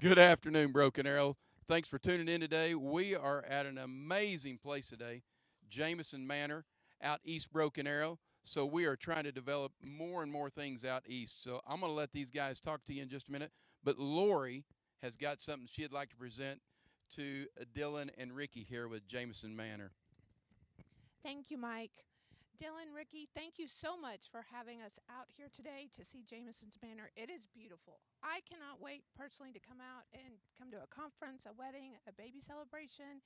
Good afternoon, Broken Arrow. Thanks for tuning in today. We are at an amazing place today, Jameson Manor, out east Broken Arrow. So we are trying to develop more and more things out east. So I'm going to let these guys talk to you in just a minute. But Lori has got something she'd like to present to Dylan and Ricky here with Jameson Manor. Thank you, Mike. Dylan, Ricky, thank you so much for having us out here today to see Jameson's Manor. It is beautiful. I cannot wait personally to come out and come to a conference, a wedding, a baby celebration,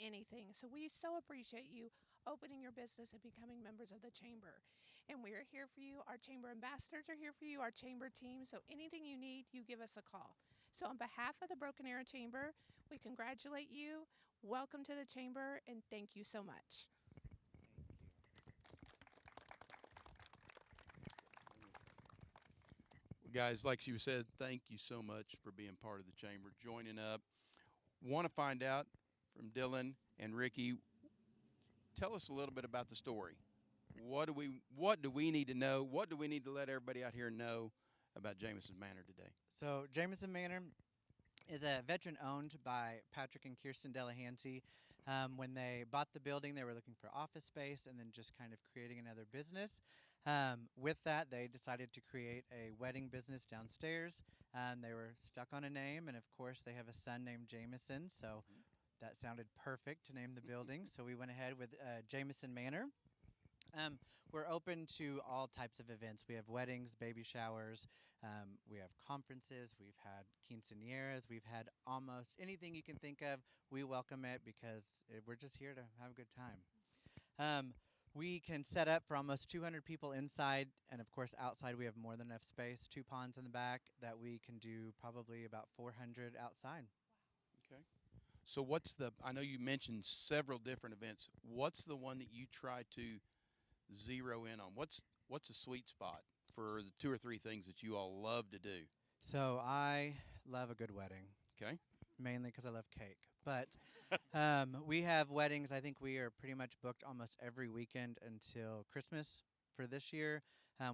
anything. So we so appreciate you opening your business and becoming members of the chamber. And we are here for you. Our chamber ambassadors are here for you, our chamber team. So anything you need, you give us a call. So on behalf of the Broken Arrow Chamber, we congratulate you. Welcome to the chamber and thank you so much. Guys, like she said, thank you so much for being part of the chamber, joining up. Want to find out from Dylan and Ricky, tell us a little bit about the story. What do we need to know? What do we need to let everybody out here know about Jameson's Manor today? So Jameson Manor is a veteran owned by Patrick and Kirsten Delahanty. When they bought the building, they were looking for office space and then just kind of creating another business. With that, they decided to create a wedding business downstairs. They were stuck on a name, and of course, they have a son named Jameson, so that sounded perfect to name the building. So we went ahead with Jameson Manor. We're open to all types of events. We have weddings, baby showers, we have conferences, we've had quinceañeras, we've had almost anything you can think of. We welcome it because we're just here to have a good time. Um, we can set up for almost 200 people inside, and of course outside we have more than enough space. 2 ponds in the back that we can do probably about 400 outside. Okay. So I know you mentioned several different events. What's the one that you try to zero in on? What's a sweet spot for the two or three things that you all love to do? So I love a good wedding. Okay. Mainly because I love cake. But we have weddings. I think we are pretty much booked almost every weekend until Christmas for this year.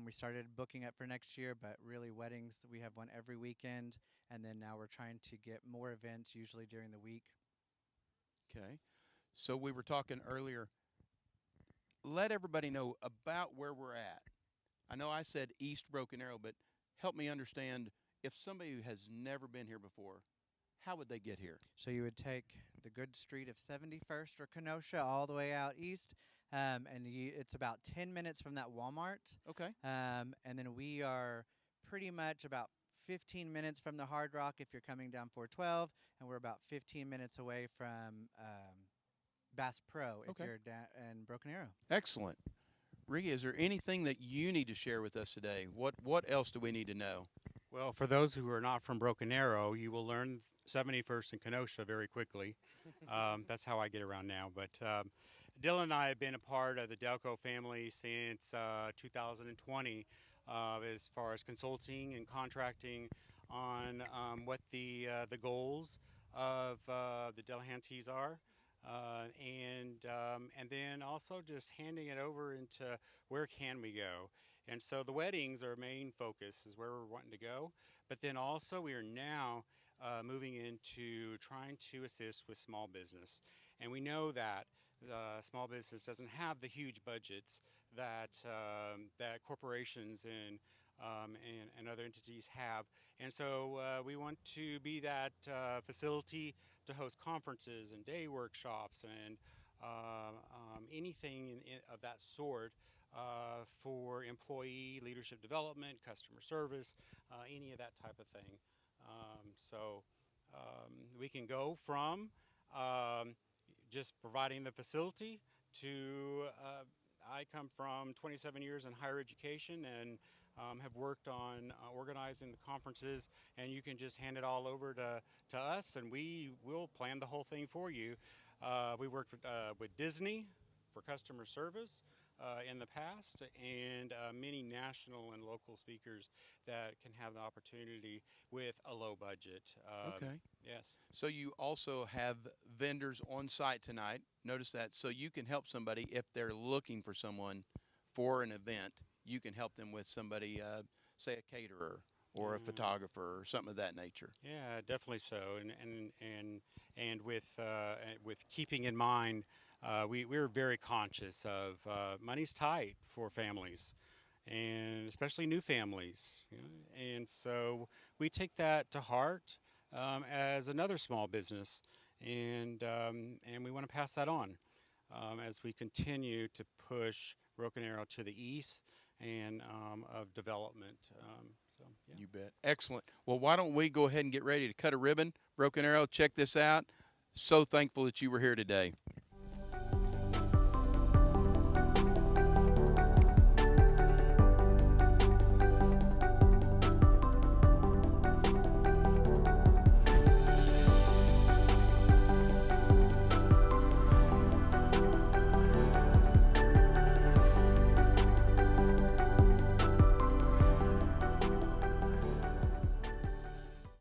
We started booking up for next year, but really weddings, we have one every weekend. And then now we're trying to get more events, usually during the week. Okay. So we were talking earlier. Let everybody know about where we're at. I know I said East Broken Arrow, but help me understand if somebody who has never been here before, how would they get here? So you would take the good street of 71st or Kenosha all the way out east, and it's about 10 minutes from that Walmart. Okay. And then we are pretty much about 15 minutes from the Hard Rock if you're coming down 412, and we're about 15 minutes away from Bass Pro if Okay. you're in Broken Arrow. Excellent. Ricky, is there anything that you need to share with us today? What else do we need to know? Well, for those who are not from Broken Arrow, you will learn 71st and Kenosha very quickly. That's how I get around now. But Dylan and I have been a part of the Delco family since 2020 as far as consulting and contracting on what the goals of the Delahantys are. And then also just handing it over into where can we go. And so the weddings are our main focus is where we're wanting to go. But then also we are now moving into trying to assist with small business. And we know that small business doesn't have the huge budgets that corporations and other entities have. And so we want to be that facility to host conferences and day workshops and anything of that sort for employee leadership development, customer service, any of that type of thing. We can go from just providing the facility to I come from 27 years in higher education and have worked on organizing the conferences, and you can just hand it all over to us and we will plan the whole thing for you. We worked with Disney for customer service in the past, and many national and local speakers that can have the opportunity with a low budget. Okay. Yes. So you also have vendors on site tonight. Notice that. So you can help somebody if they're looking for someone for an event. You can help them with somebody, say a caterer or a photographer or something of that nature. Yeah, definitely so. And with keeping in mind, we're very conscious of money's tight for families, and especially new families. You know? And so we take that to heart as another small business, and we want to pass that on as we continue to push Broken Arrow to the east and of development. So yeah. You bet. Excellent. Well, why don't we go ahead and get ready to cut a ribbon? Broken Arrow, check this out. So thankful that you were here today.